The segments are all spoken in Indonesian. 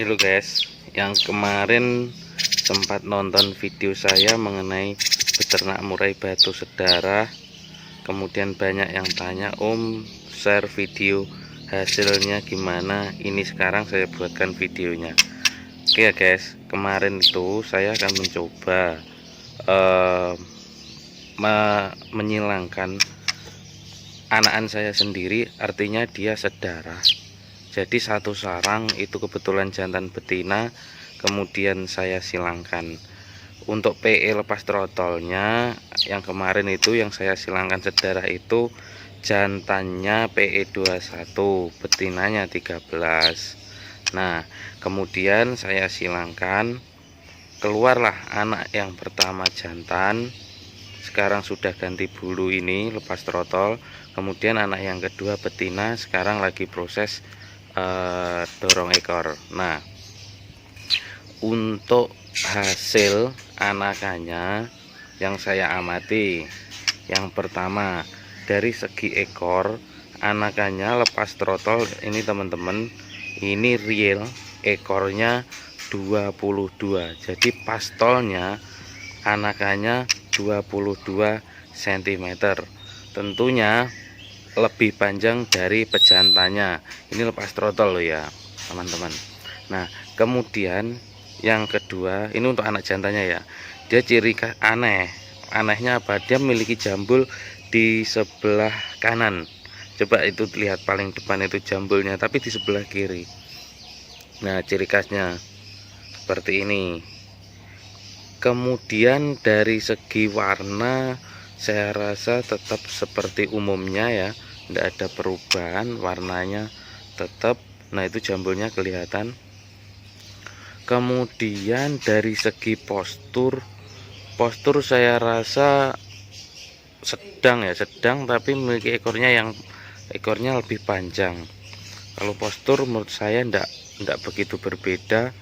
Ini loh guys, yang kemarin sempat nonton video saya mengenai beternak murai batu sedarah, kemudian banyak yang tanya, Om share video hasilnya gimana. Ini sekarang saya buatkan videonya. Oke ya guys, kemarin itu saya akan mencoba menyilangkan anakan saya sendiri, artinya dia sedarah. Jadi satu sarang itu kebetulan jantan betina, kemudian saya silangkan. Untuk PE lepas trotolnya yang kemarin itu yang saya silangkan sedarah itu jantannya PE 21, betinanya 13. Nah, kemudian saya silangkan, keluarlah anak yang pertama jantan. Sekarang sudah ganti bulu, ini lepas trotol. Kemudian anak yang kedua betina, sekarang lagi proses dorong ekor. Nah, untuk hasil anakannya yang saya amati, yang pertama dari segi ekor, anakannya lepas trotol ini teman-teman, ini real ekornya 22, jadi pastolnya anakannya 22 cm. Tentunya lebih panjang dari pejantannya. Ini lepas trotol loh ya teman-teman. Nah, kemudian yang kedua, ini untuk anak jantannya ya. Dia ciri khas anehnya apa? Dia memiliki jambul di sebelah kanan. Coba itu lihat, paling depan itu jambulnya, tapi di sebelah kiri. Nah, ciri khasnya seperti ini. Kemudian dari segi warna, saya rasa tetap seperti umumnya ya, tidak ada perubahan, warnanya tetap. Nah, itu jambulnya kelihatan. Kemudian dari segi postur saya rasa sedang ya, sedang, tapi memiliki ekornya lebih panjang. Kalau postur menurut saya tidak begitu berbeda.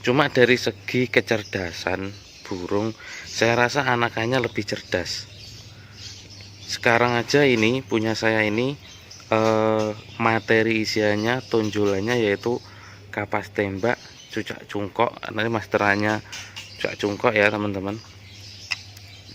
Cuma dari segi kecerdasan burung, saya rasa anakannya lebih cerdas. Sekarang aja ini punya saya ini materi isiannya, tonjolannya yaitu kapas tembak, cucak cungkok, nanti masterannya cucak cungkok ya teman-teman.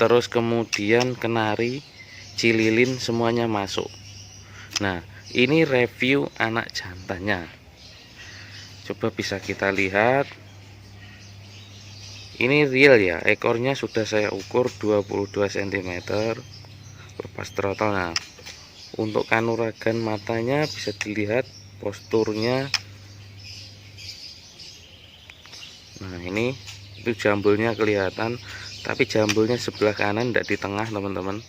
Terus kemudian kenari, cililin, semuanya masuk. Nah, ini review anak jantannya. Coba bisa kita lihat. Ini real ya, ekornya sudah saya ukur 22 cm lepas trotol. Nah, untuk kanuragan matanya bisa dilihat posturnya. Nah, ini itu jambulnya kelihatan, tapi jambulnya sebelah kanan, tidak di tengah teman-teman.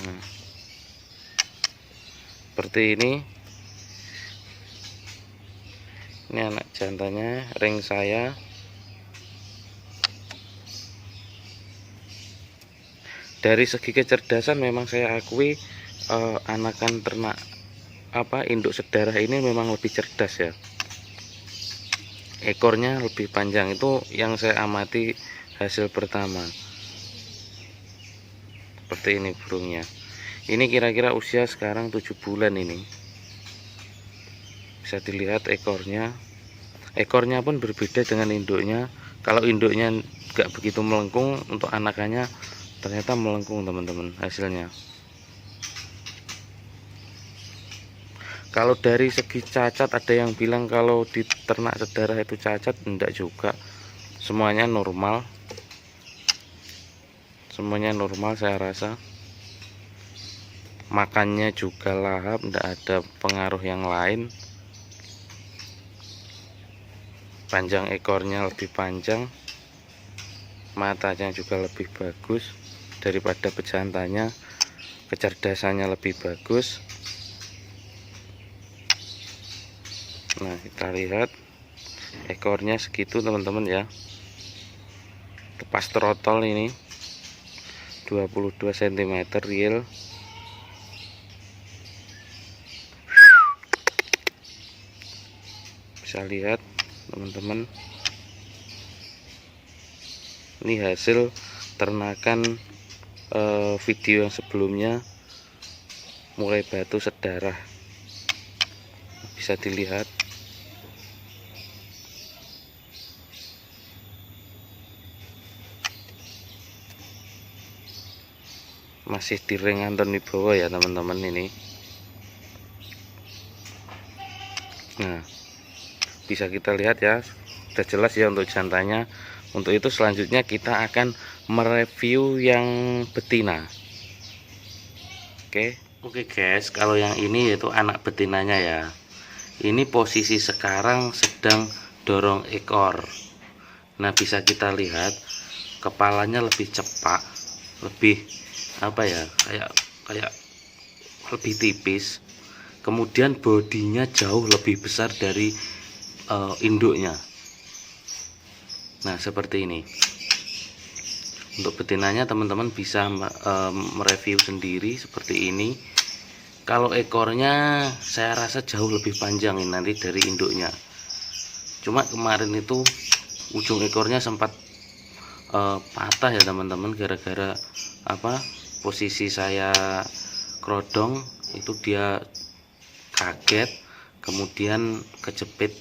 Nah, seperti ini anak jantannya, ring saya. Dari segi kecerdasan memang saya akui anakan ternak induk sedarah ini memang lebih cerdas ya. Ekornya lebih panjang, itu yang saya amati hasil pertama. Seperti ini burungnya. Ini kira-kira usia sekarang 7 bulan ini. Bisa dilihat ekornya pun berbeda dengan induknya. Kalau induknya nggak begitu melengkung, untuk anakannya ternyata melengkung teman-teman hasilnya. Kalau dari segi cacat, ada yang bilang kalau di ternak sedarah itu cacat, enggak juga, semuanya normal saya rasa. Makannya juga lahap, enggak ada pengaruh yang lain. Panjang ekornya lebih panjang, matanya juga lebih bagus daripada pejantannya, kecerdasannya lebih bagus. Nah, kita lihat ekornya segitu teman-teman ya, lepas trotol ini 22 cm real. Bisa lihat teman-teman, ini hasil ternakan video yang sebelumnya murai batu sedarah. bisa dilihat. Masih di ring Anton Wibowo ya teman-teman ini. Nah, bisa kita lihat ya, sudah jelas ya untuk jantannya. Untuk itu selanjutnya kita akan mereview yang betina. Oke guys, kalau yang ini yaitu anak betinanya ya. Ini posisi sekarang sedang dorong ekor. Nah, bisa kita lihat kepalanya lebih cepak, lebih apa ya, kayak lebih tipis. Kemudian bodinya jauh lebih besar dari induknya. Nah, seperti ini. Untuk betinanya teman-teman bisa mereview sendiri seperti ini. Kalau ekornya saya rasa jauh lebih panjang ini nanti dari induknya. Cuma kemarin itu ujung ekornya sempat patah ya teman-teman, gara-gara posisi saya kerodong itu dia kaget, kemudian kejepit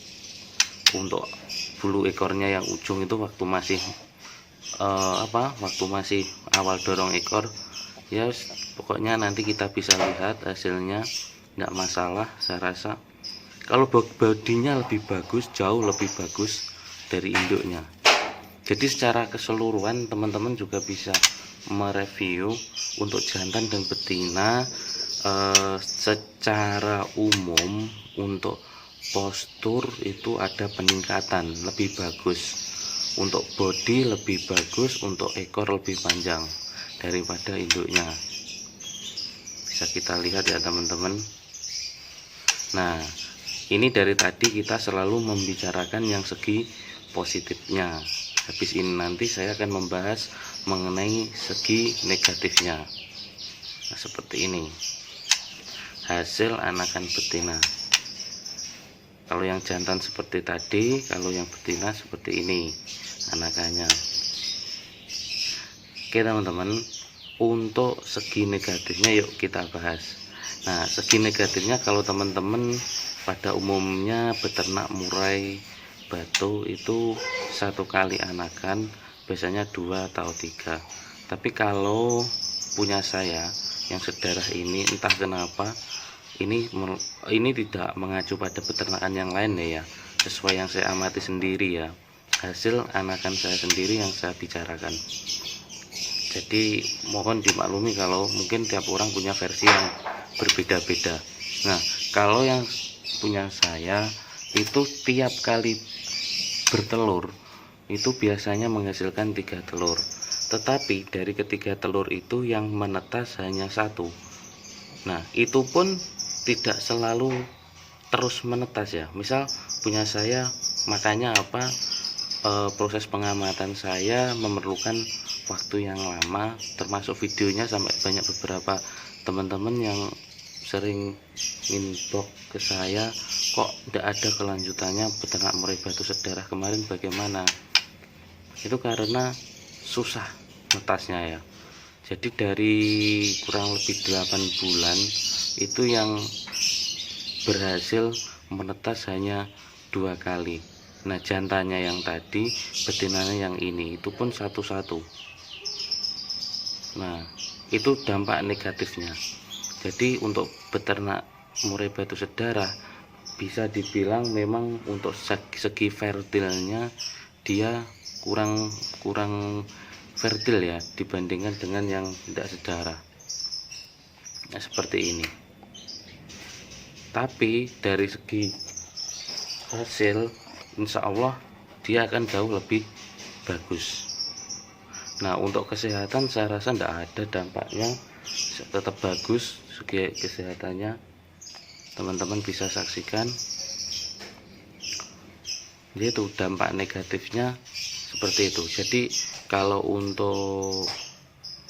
untuk bulu ekornya yang ujung itu waktu masih awal dorong ekor ya. Pokoknya nanti kita bisa lihat hasilnya, nggak masalah saya rasa. Kalau bodinya lebih bagus, jauh lebih bagus dari induknya. Jadi secara keseluruhan teman-teman juga bisa mereview untuk jantan dan betina. Secara umum untuk postur itu ada peningkatan, lebih bagus. Untuk body lebih bagus, untuk ekor lebih panjang daripada induknya. Bisa kita lihat ya teman-teman. Nah, ini dari tadi kita selalu membicarakan yang segi positifnya. Habis ini nanti saya akan membahas mengenai segi negatifnya. Nah, seperti ini hasil anakan betina. Kalau yang jantan seperti tadi, kalau yang betina seperti ini anakannya. Oke teman-teman, untuk segi negatifnya yuk kita bahas. Nah, segi negatifnya kalau teman-teman pada umumnya beternak murai batu itu satu kali anakan biasanya 2 atau 3. Tapi kalau punya saya yang sedarah ini, entah kenapa ini tidak mengacu pada peternakan yang lain ya, sesuai yang saya amati sendiri ya, hasil anakan saya sendiri yang saya bicarakan. Jadi mohon dimaklumi kalau mungkin tiap orang punya versi yang berbeda-beda. Nah, kalau yang punya saya itu tiap kali bertelur itu biasanya menghasilkan 3 telur, tetapi dari ketiga telur itu yang menetas hanya 1. Nah, itu pun tidak selalu terus menetas ya. Misal punya saya, makanya proses pengamatan saya memerlukan waktu yang lama, termasuk videonya sampai banyak beberapa teman-teman yang sering inbox ke saya, kok tidak ada kelanjutannya peternak murai batu sedarah kemarin bagaimana. Itu karena susah netasnya ya. Jadi dari kurang lebih 8 bulan itu yang berhasil menetas hanya 2 kali. Nah, jantannya yang tadi, betinanya yang ini, itu pun satu-satu. Nah, itu dampak negatifnya. Jadi untuk beternak murai batu sedarah bisa dibilang memang untuk segi fertilnya dia kurang fertil ya dibandingkan dengan yang tidak sedarah. Nah, seperti ini. Tapi dari segi hasil insya Allah dia akan jauh lebih bagus. Nah, untuk kesehatan saya rasa tidak ada dampaknya, tetap bagus segi kesehatannya. Teman-teman bisa saksikan. Itu dampak negatifnya seperti itu. Jadi kalau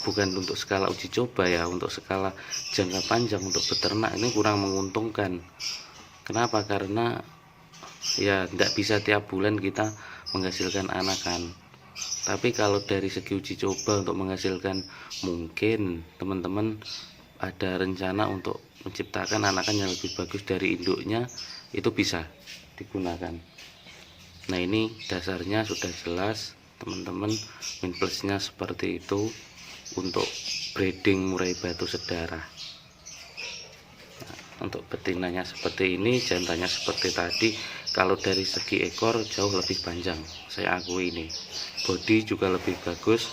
bukan untuk skala uji coba ya, untuk skala jangka panjang untuk beternak ini kurang menguntungkan. Kenapa? Karena ya tidak bisa tiap bulan kita menghasilkan anakan. Tapi kalau dari segi uji coba untuk menghasilkan, mungkin teman-teman ada rencana untuk menciptakan anakan yang lebih bagus dari induknya, itu bisa digunakan. Nah, ini dasarnya sudah jelas teman-teman, min plusnya seperti itu untuk breeding murai batu sedarah. Untuk betinanya seperti ini, jantannya seperti tadi. Kalau dari segi ekor jauh lebih panjang, saya akui ini. Bodi juga lebih bagus,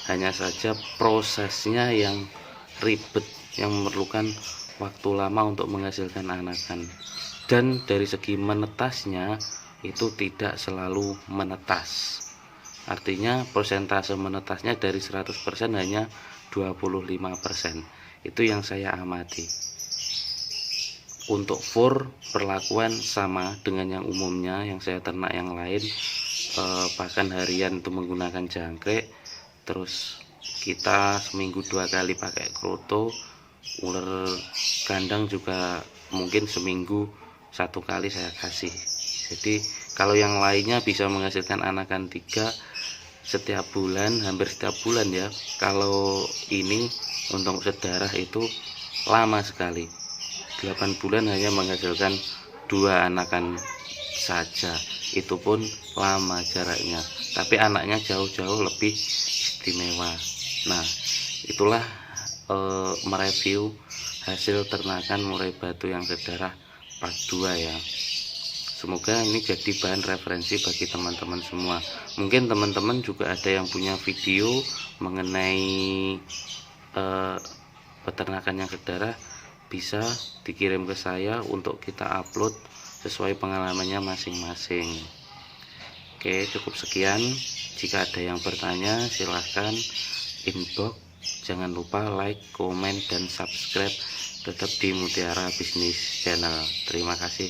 hanya saja prosesnya yang ribet, yang memerlukan waktu lama untuk menghasilkan anakan. Dan dari segi menetasnya itu tidak selalu menetas. Artinya persentase menetasnya dari 100% hanya 25%. Itu yang saya amati. Untuk fur perlakuan sama dengan yang umumnya yang saya ternak yang lain, pakan harian itu menggunakan jangkrik, terus kita seminggu 2 kali pakai kroto. Ular kandang juga mungkin seminggu 1 kali saya kasih. Jadi kalau yang lainnya bisa menghasilkan anakan 3 setiap bulan, hampir setiap bulan ya. Kalau ini untuk sedarah itu lama sekali, 8 bulan hanya menghasilkan 2 anakan saja, itu pun lama jaraknya, tapi anaknya jauh-jauh lebih istimewa. Nah, itulah mereview hasil ternakan murai batu yang sedarah part 2 ya. Semoga ini jadi bahan referensi bagi teman-teman semua. Mungkin teman-teman juga ada yang punya video mengenai peternakan yang sedarah, bisa dikirim ke saya untuk kita upload sesuai pengalamannya masing-masing. Oke, cukup sekian. Jika ada yang bertanya silahkan inbox. Jangan lupa like, komen, dan subscribe tetap di Mutiara Bisnis Channel. Terima kasih.